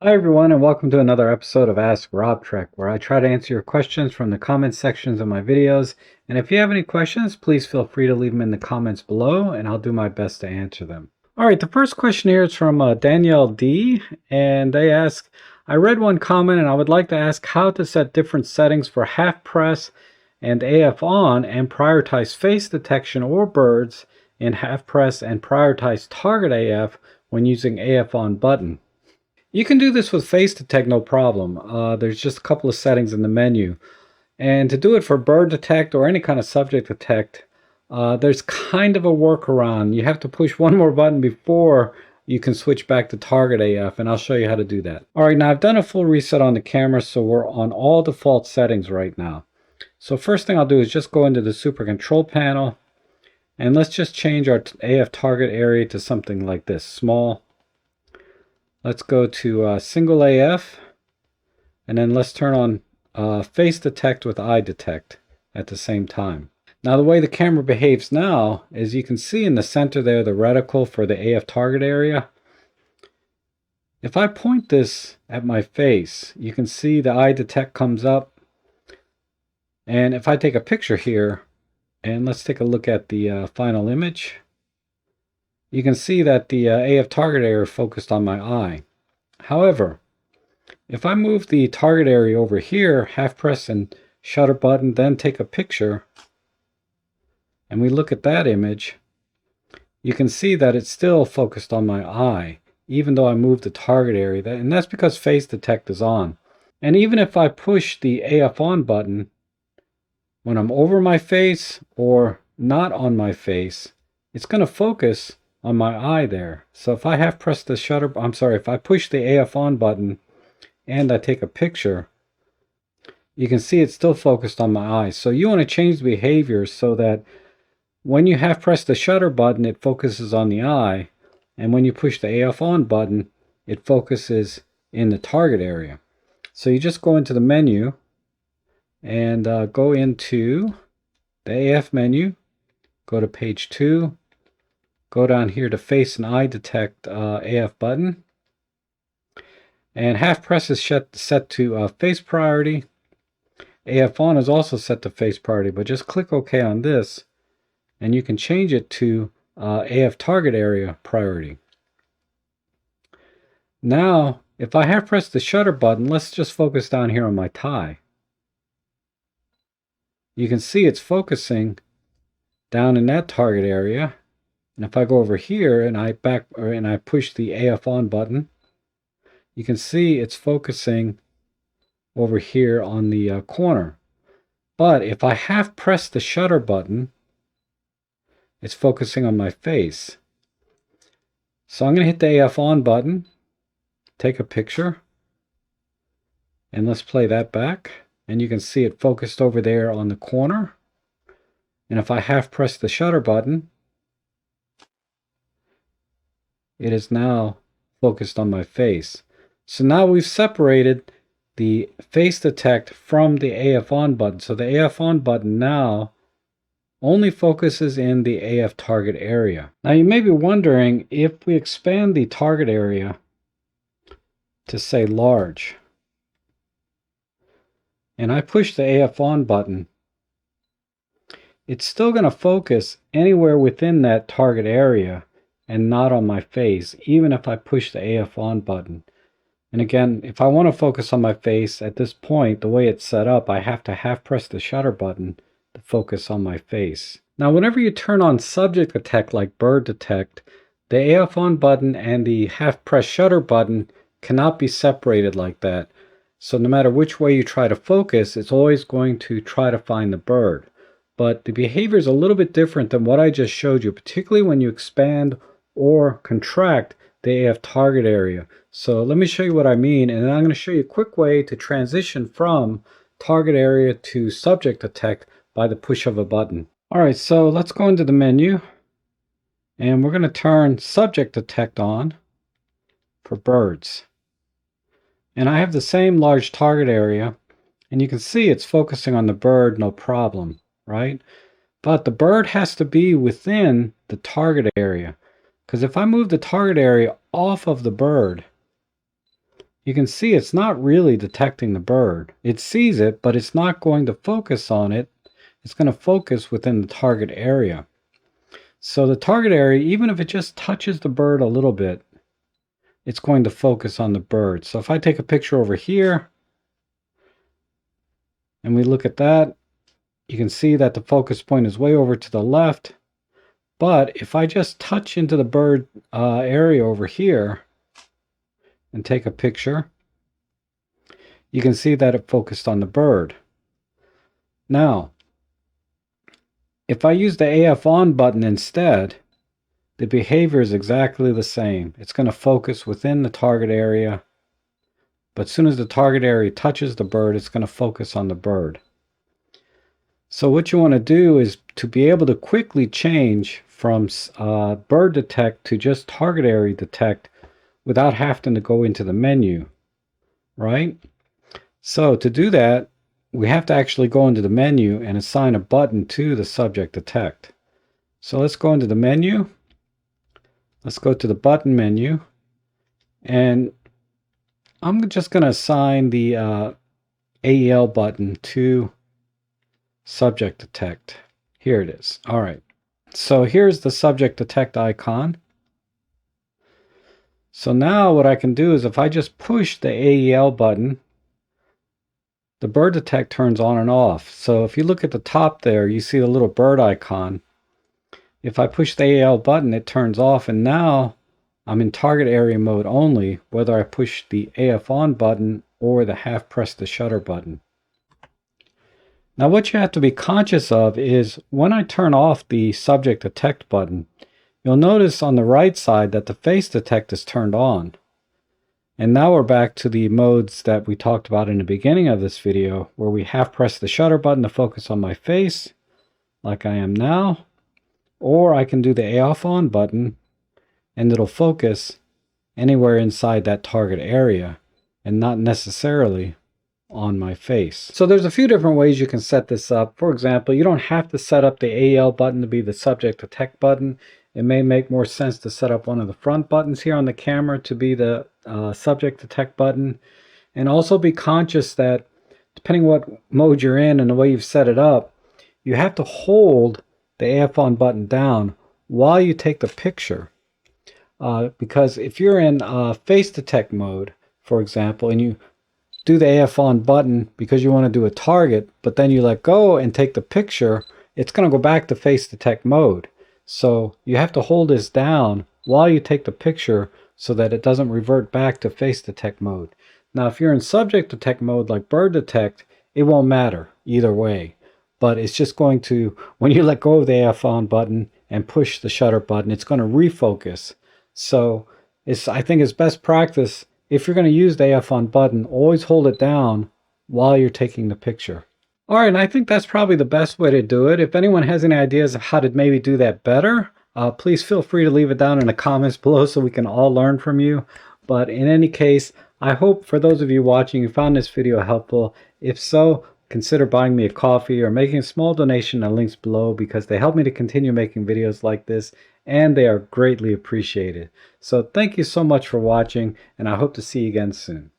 Hi everyone, and welcome to another episode of Ask Rob Trek, where I try to answer your questions from the comment sections of my videos. And if you have any questions, please feel free to leave them in the comments below, and I'll do my best to answer them. All right, the first question here is from Danielle D, and they ask, I read one comment and I would like to ask how to set different settings for half press and AF on and prioritize face detection or birds in half press and prioritize target AF when using AF on button. You can do this with face detect, no problem. There's just a couple of settings in the menu. And to do it for bird detect or any kind of subject detect, there's kind of a workaround. You have to push one more button before you can switch back to target AF, and I'll show you how to do that. All right, now I've done a full reset on the camera, so we're on all default settings right now. So first thing I'll do is just go into the Super Control panel, and let's just change our AF target area to something like this, small. Let's go to single AF, and then let's turn on face detect with eye detect at the same time. Now the way the camera behaves now is you can see in the center there the reticle for the AF target area. If I point this at my face, you can see the eye detect comes up. And if I take a picture here, and let's take a look at the final image, you can see that the AF target area focused on my eye. However, if I move the target area over here, half press and shutter button, then take a picture, and we look at that image, you can see that it's still focused on my eye, even though I moved the target area, and that's because face detect is on. And even if I push the AF on button, when I'm over my face or not on my face, it's going to focus on my eye there. So if I half press the shutter, if I push the AF on button and I take a picture, you can see it's still focused on my eye. So you want to change the behavior so that when you half press the shutter button, it focuses on the eye, and when you push the AF on button, it focuses in the target area. So you just go into the menu and go into the AF menu, go to page 2, go down here to face and eye detect AF button, and half press is set to face priority. AF on is also set to face priority, but just click OK on this, and you can change it to AF target area priority. Now, if I half press the shutter button, let's just focus down here on my tie. You can see it's focusing down in that target area. And if I go over here and I push the AF on button, you can see it's focusing over here on the corner. But if I half press the shutter button, it's focusing on my face. So I'm going to hit the AF on button, take a picture, and let's play that back. And you can see it focused over there on the corner. And if I half press the shutter button, it is now focused on my face. So now we've separated the face detect from the AF on button. So the AF on button now only focuses in the AF target area. Now you may be wondering, if we expand the target area to say large, and I push the AF on button, it's still going to focus anywhere within that target area and not on my face, even if I push the AF on button. And again, if I want to focus on my face at this point, the way it's set up, I have to half press the shutter button to focus on my face. Now, whenever you turn on subject detect like bird detect, the AF on button and the half press shutter button cannot be separated like that. So no matter which way you try to focus, it's always going to try to find the bird. But the behavior is a little bit different than what I just showed you, particularly when you expand or contract the AF target area. So let me show you what I mean, and then I'm going to show you a quick way to transition from target area to subject detect by the push of a button. All right, so let's go into the menu, and we're going to turn subject detect on for birds. And I have the same large target area, and you can see it's focusing on the bird, no problem, right? But the bird has to be within the target area, because if I move the target area off of the bird, you can see it's not really detecting the bird. It sees it, but it's not going to focus on it. It's going to focus within the target area. So the target area, even if it just touches the bird a little bit, it's going to focus on the bird. So if I take a picture over here and we look at that, you can see that the focus point is way over to the left. But if I just touch into the bird area over here and take a picture, you can see that it focused on the bird. Now, if I use the AF on button instead, the behavior is exactly the same. It's going to focus within the target area, but as soon as the target area touches the bird, it's going to focus on the bird. So what you want to do is to be able to quickly change from bird detect to just target area detect without having to go into the menu, right? So to do that, we have to actually go into the menu and assign a button to the subject detect. So let's go into the menu. Let's go to the button menu, and I'm just going to assign the AEL button to subject detect. Here it is. All right. So here's the subject detect icon. So now what I can do is if I just push the AEL button, the bird detect turns on and off. So if you look at the top there, you see the little bird icon. If I push the AEL button, it turns off, and now I'm in target area mode only, whether I push the AF on button or the half press the shutter button. Now what you have to be conscious of is when I turn off the subject detect button, you'll notice on the right side that the face detect is turned on. And now we're back to the modes that we talked about in the beginning of this video, where we half press the shutter button to focus on my face, like I am now, or I can do the AF on button and it'll focus anywhere inside that target area and not necessarily on my face. So there's a few different ways you can set this up. For example, you don't have to set up the AL button to be the subject detect button. It may make more sense to set up one of the front buttons here on the camera to be the subject detect button. And also be conscious that depending what mode you're in and the way you've set it up, you have to hold the AF on button down while you take the picture. Because if you're in face detect mode, for example, and you do the AF on button because you want to do a target, but then you let go and take the picture, it's going to go back to face detect mode. So you have to hold this down while you take the picture so that it doesn't revert back to face detect mode. Now, if you're in subject detect mode like bird detect, it won't matter either way. But it's just going to, when you let go of the AF on button and push the shutter button, it's going to refocus. So I think it's best practice, if you're going to use the AF on button, always hold it down while you're taking the picture. All right, and I think that's probably the best way to do it. If anyone has any ideas of how to maybe do that better, please feel free to leave it down in the comments below so we can all learn from you. But in any case, I hope for those of you watching you found this video helpful. If so, consider buying me a coffee or making a small donation in the links below, because they help me to continue making videos like this and they are greatly appreciated. So thank you so much for watching, and I hope to see you again soon.